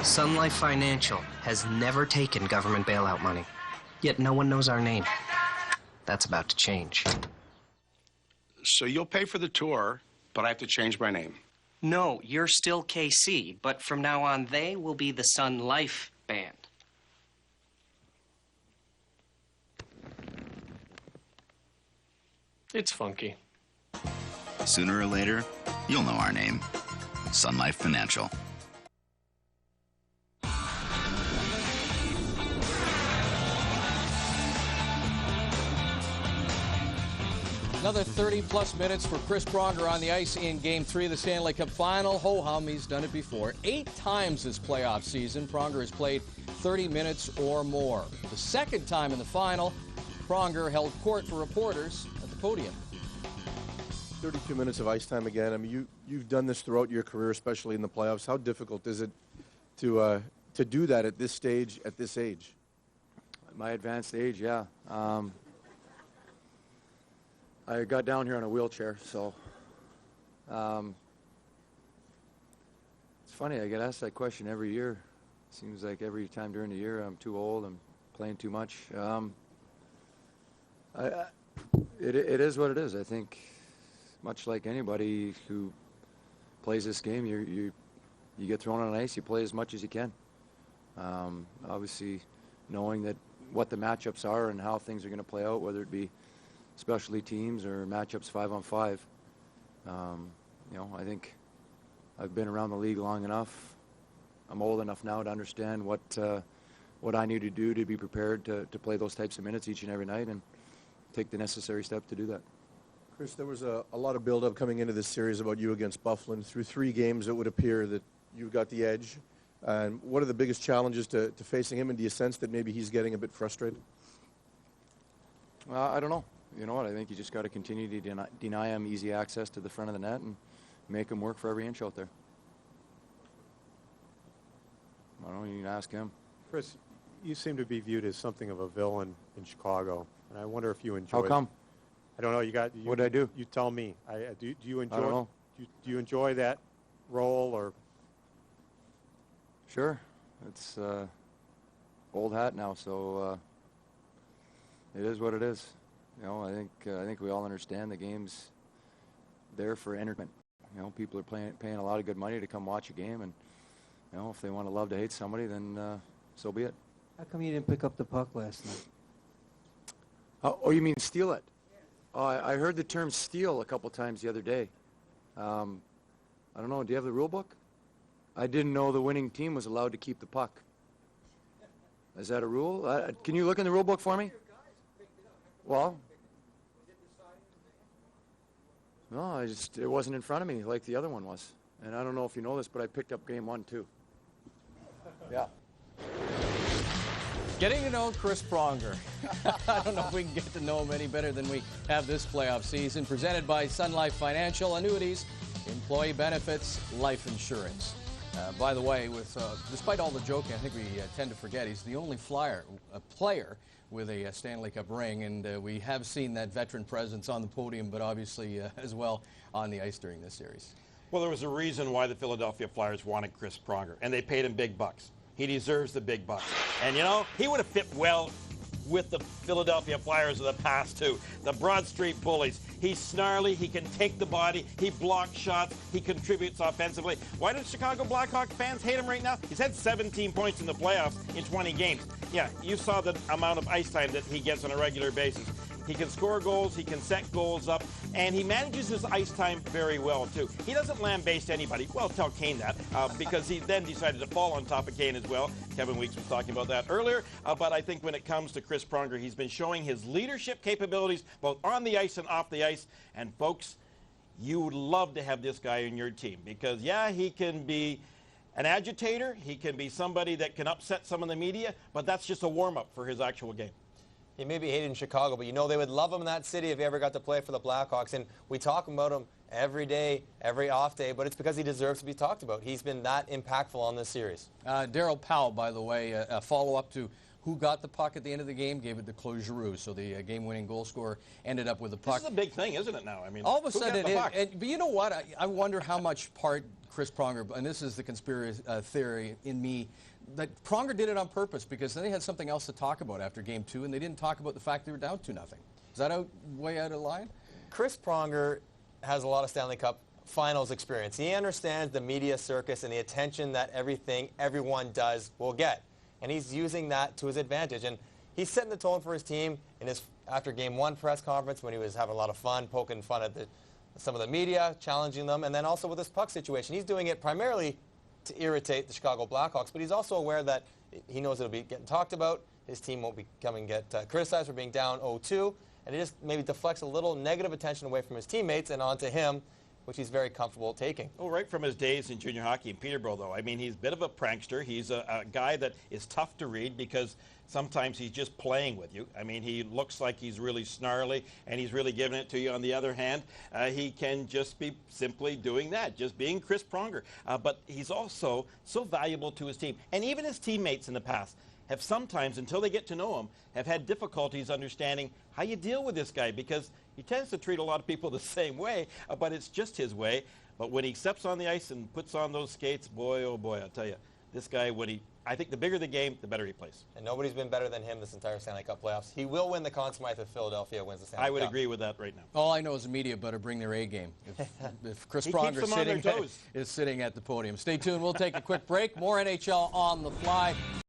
Sun Life Financial has never taken government bailout money, yet no one knows our name. That's about to change. So you'll pay for the tour, but I have to change my name. No, you're still KC, but from now on, they will be the Sun Life Band. It's funky. Sooner or later, you'll know our name. Sun Life Financial. Another 30-plus minutes for Chris Pronger on the ice in Game 3 of the Stanley Cup Final. Ho-hum, he's done it before. 8 times this playoff season, Pronger has played 30 minutes or more. The second time in the final, Pronger held court for reporters at the podium. 32 minutes of ice time again. I mean, you've done this throughout your career, especially in the playoffs. How difficult is it to do that at this stage, at this age? At my advanced age, yeah. I got down here on a wheelchair, so it's funny. I get asked that question every year. Seems like every time during the year I'm too old, I'm playing too much. It is what it is. I think, much like anybody who plays this game, you get thrown on ice, you play as much as you can. Obviously, knowing that what the matchups are and how things are going to play out, whether it be specialty teams or matchups 5-on-5. I think I've been around the league long enough. I'm old enough now to understand what I need to do to be prepared to play those types of minutes each and every night and take the necessary step to do that. Chris, there was a lot of build-up coming into this series about you against Buffalo. Through 3 games, it would appear that you've got the edge. And what are the biggest challenges to facing him, and do you sense that maybe he's getting a bit frustrated? I don't know. You know what? I think you just got to continue to deny him easy access to the front of the net and make him work for every inch out there. I don't know. You can ask him. Chris, you seem to be viewed as something of a villain in Chicago, and I wonder if you enjoy. How come? I don't know. What did I do? You tell me. Do you enjoy? I don't know. Do you enjoy that role or? Sure. It's old hat now, so it is what it is. I think we all understand the game's there for entertainment. People are paying a lot of good money to come watch a game, and if they want to love to hate somebody, then so be it. How come you didn't pick up the puck last night? Oh, you mean steal it? Oh, I heard the term steal a couple times the other day. I don't know. Do you have the rule book? I didn't know the winning team was allowed to keep the puck. Is that a rule? Can you look in the rule book for me? Well, no, it wasn't in front of me like the other one was. And I don't know if you know this, but I picked up game 1 too. Yeah. Getting to know Chris Pronger. I don't know if we can get to know him any better than we have this playoff season. Presented by Sun Life Financial, annuities, employee benefits, life insurance. By the way, despite all the joking, I think we tend to forget he's the only player with a Stanley Cup ring, and we have seen that veteran presence on the podium, but obviously as well on the ice during this series. Well, there was a reason why the Philadelphia Flyers wanted Chris Pronger, and they paid him big bucks. He deserves the big bucks. And, he would have fit well with the Philadelphia Flyers of the past, too. The Broad Street Bullies. He's snarly. He can take the body. He blocks shots. He contributes offensively. Why do Chicago Blackhawks fans hate him right now? He's had 17 points in the playoffs in 20 games. Yeah, you saw the amount of ice time that he gets on a regular basis. He can score goals, he can set goals up, and he manages his ice time very well, too. He doesn't lambaste anybody. Well, tell Kane that, because he then decided to fall on top of Kane as well. Kevin Weeks was talking about that earlier, but I think when it comes to Chris Pronger, he's been showing his leadership capabilities both on the ice and off the ice. And, folks, you would love to have this guy in your team because, yeah, he can be an agitator. He can be somebody that can upset some of the media, but that's just a warm-up for his actual game. He may be hated in Chicago, but they would love him in that city if he ever got to play for the Blackhawks. And we talk about him every day, every off day, but it's because he deserves to be talked about. He's been that impactful on this series. Darryl Powell, by the way, a follow-up to who got the puck at the end of the game gave it to Claude Giroux. So the game-winning goal scorer ended up with the puck. This is a big thing, isn't it now? I mean, all of a sudden it is. And, but you know what? I wonder how much part Chris Pronger, and this is the conspiracy theory in me, that Pronger did it on purpose because then they had something else to talk about after Game 2, and they didn't talk about the fact they were down 2-0. Is that way out of line? Chris Pronger has a lot of Stanley Cup Finals experience. He understands the media circus and the attention that everyone does will get. And he's using that to his advantage. And he's setting the tone for his team in his after Game 1 press conference when he was having a lot of fun, poking fun at some of the media, challenging them, and then also with this puck situation. He's doing it primarily to irritate the Chicago Blackhawks, but he's also aware that he knows it'll be getting talked about. His team won't be coming get criticized for being down 0-2, and it just maybe deflects a little negative attention away from his teammates and onto him, which he's very comfortable taking. Oh, right from his days in junior hockey in Peterborough, though. I mean, he's a bit of a prankster. He's a guy that is tough to read because sometimes he's just playing with you. I mean, he looks like he's really snarly and he's really giving it to you. On the other hand, he can just be simply doing that, just being Chris Pronger. But he's also so valuable to his team. And even his teammates in the past have sometimes, until they get to know him, have had difficulties understanding how you deal with this guy because he tends to treat a lot of people the same way, but it's just his way. But when he steps on the ice and puts on those skates, boy, oh boy, I'll tell you, this guy, I think the bigger the game, the better he plays. And nobody's been better than him this entire Stanley Cup playoffs. He will win the Conn Smythe if Philadelphia wins the Stanley Cup. I would agree with that right now. All I know is the media better bring their A game. If Chris He Pronger keeps them on their toes. is sitting at the podium. Stay tuned. We'll take a quick break. More NHL on the fly.